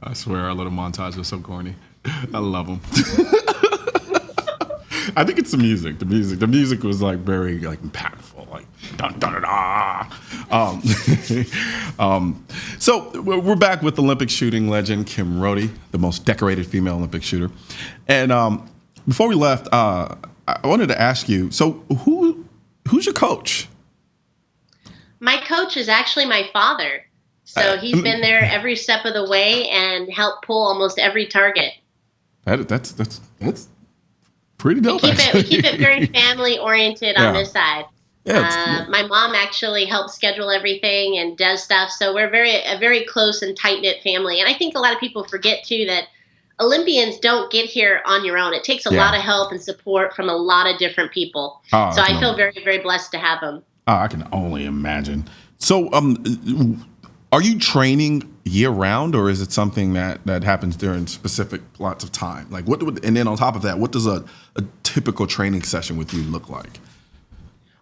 I swear our little montage was so corny. I love them. I think it's the music. The music was like very like impactful, like dun dun da da. So we're back with Olympic shooting legend Kim Rhode, the most decorated female Olympic shooter. And before we left, I wanted to ask you. So who's your coach? My coach is actually my father. So he's been there every step of the way and helped pull almost every target. That's pretty dope. We keep it very family oriented on this side. Yeah, my mom actually helps schedule everything and does stuff. So we're a very close and tight knit family. And I think a lot of people forget too that Olympians don't get here on your own. It takes a lot of help and support from a lot of different people. So I feel very, very blessed to have them. I can only imagine. So, are you training year round, or is it something that happens during specific lots of time? Like, and then on top of that, what does a typical training session with you look like?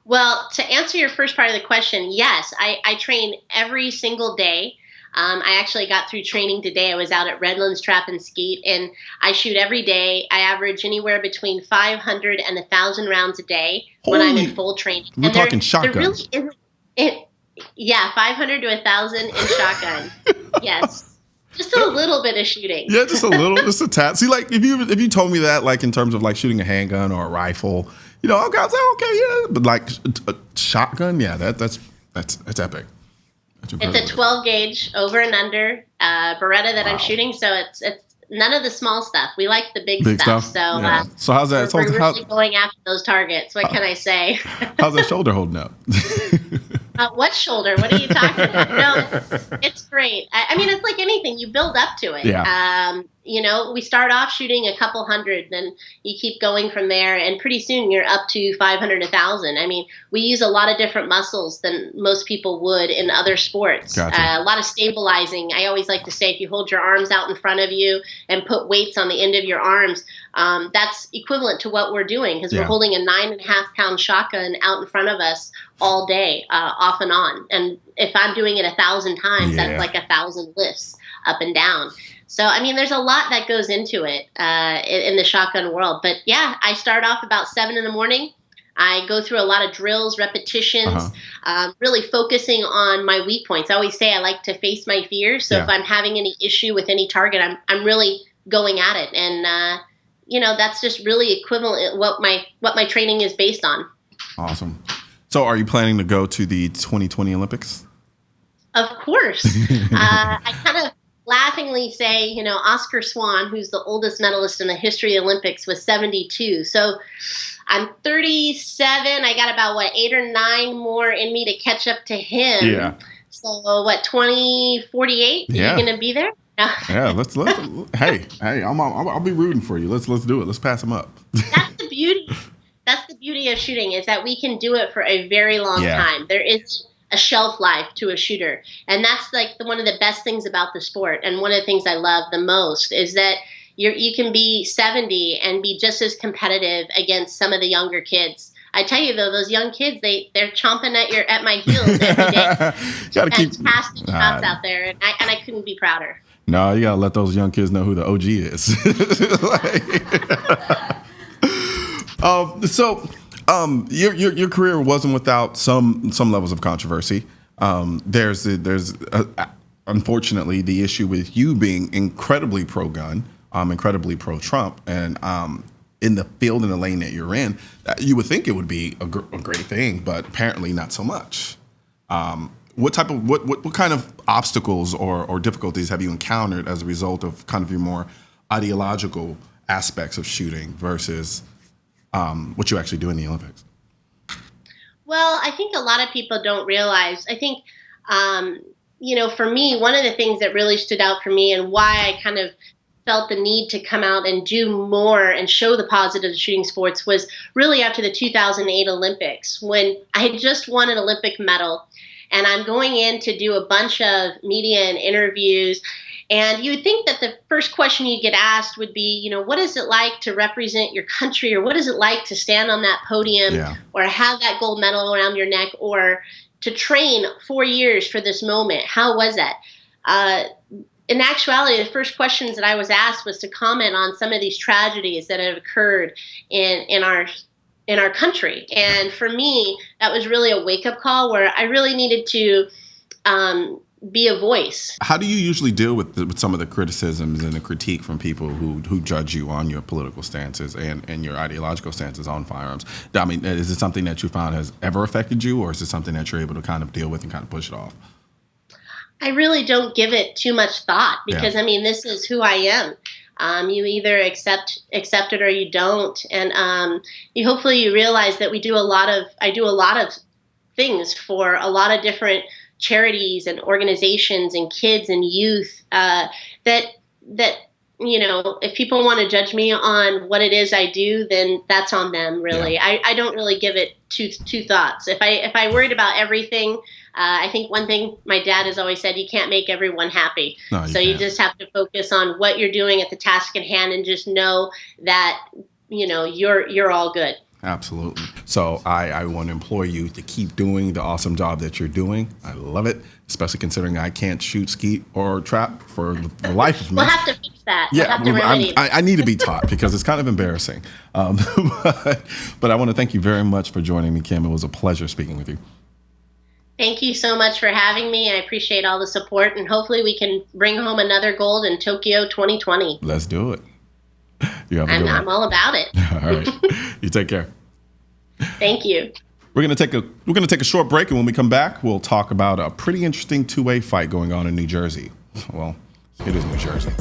Well, to answer your first part of the question, yes, I train every single day. I actually got through training today. I was out at Redlands Trap and Skeet, and I shoot every day. I average anywhere between 500 and 1,000 rounds a day when I'm in full training. We're talking shotgun. There really isn't it. Yeah, 500 to 1,000 in shotgun. Yes. Just a little bit of shooting. Yeah, just a little, just a tad. See, like if you told me that, like in terms of like shooting a handgun or a rifle, you know, I was like, okay, yeah, but like a shotgun, yeah, that's epic. It's a 12 gauge over and under Beretta that I'm shooting, so it's none of the small stuff. We like the big stuff. So, so how's that? We're really going after those targets. What can I say? How's that shoulder holding up? What shoulder? What are you talking about? No, it's great. I mean, it's like anything. You build up to it. Yeah. You know, we start off shooting a couple hundred, then you keep going from there, and pretty soon you're up to 500, 1,000. I mean, we use a lot of different muscles than most people would in other sports. Gotcha. A lot of stabilizing. I always like to say, if you hold your arms out in front of you and put weights on the end of your arms, that's equivalent to what we're doing, because we're holding a 9.5-pound shotgun out in front of us all day, off and on. And if I'm doing it 1,000 times, that's like 1,000 lifts up and down. So, I mean, there's a lot that goes into it in the shotgun world. But yeah, I start off about 7 in the morning. I go through a lot of drills, repetitions, really focusing on my weak points. I always say I like to face my fears. So if I'm having any issue with any target, I'm really going at it. And, you know, that's just really equivalent what my training is based on. Awesome. So are you planning to go to the 2020 Olympics? Of course. I kind of laughingly say, you know, Oscar Swan, who's the oldest medalist in the history of the Olympics, was 72. So I'm 37. I got about, 8 or 9 more in me to catch up to him. Yeah. So 2048? Yeah. You going to be there? No. Yeah, let's hey, I'll be rooting for you. Let's do it. Let's pass him up. That's the beauty. That's the beauty of shooting, is that we can do it for a very long time. There is a shelf life to a shooter. And that's like one of the best things about the sport. And one of the things I love the most is that you can be 70 and be just as competitive against some of the younger kids. I tell you though, those young kids, they're chomping at my heels every day. Fantastic shots out there, and I couldn't be prouder. No, you gotta let those young kids know who the OG is. Your career wasn't without some levels of controversy. There's unfortunately the issue with you being incredibly pro-gun, incredibly pro-Trump, and in the field and the lane that you're in, you would think it would be a great thing, but apparently not so much. What kind of obstacles or difficulties have you encountered as a result of kind of your more ideological aspects of shooting versus what you actually do in the Olympics? Well, I think a lot of people don't realize. I think, for me, one of the things that really stood out for me and why I kind of felt the need to come out and do more and show the positives of shooting sports was really after the 2008 Olympics, when I had just won an Olympic medal. And I'm going in to do a bunch of media and interviews. And you would think that the first question you get asked would be, what is it like to represent your country? Or what is it like to stand on that podium or have that gold medal around your neck, or to train 4 years for this moment? How was that? in actuality, the first questions that I was asked was to comment on some of these tragedies that have occurred in our country. And for me, that was really a wake up call where I really needed to be a voice. How do you usually deal with some of the criticisms and the critique from people who judge you on your political stances and your ideological stances on firearms? I mean, is it something that you found has ever affected you, or is it something that you're able to kind of deal with and kind of push it off? I really don't give it too much thought because, Yeah. I mean, this is who I am. You either accept it or you don't, and hopefully you realize that I do a lot of things for a lot of different charities and organizations and kids and youth, that that if people want to judge me on what it is I do, then that's on them. Yeah. Really, I don't really give it two thoughts. If I worried about everything, I think one thing my dad has always said: you can't make everyone happy. No, you So you can't. just have to focus on what you're doing at the task at hand, and just know that you're all good. Absolutely. So I want to implore you to keep doing the awesome job that you're doing. I love it, especially considering I can't shoot, skeet, or trap for the life of me. We'll have to fix that. We'll Yeah, have to remedy it. I need to be taught because it's kind of embarrassing. But I want to thank you very much for joining me, Kim. It was a pleasure speaking with you. Thank you so much for having me. I appreciate all the support, and hopefully we can bring home another gold in Tokyo 2020. Let's do it. You have a good I'm one. all about it. All right. You take care. Thank you. We're gonna take a short break, and when we come back, we'll talk about a pretty interesting two-way fight going on in New Jersey. Well, it is New Jersey.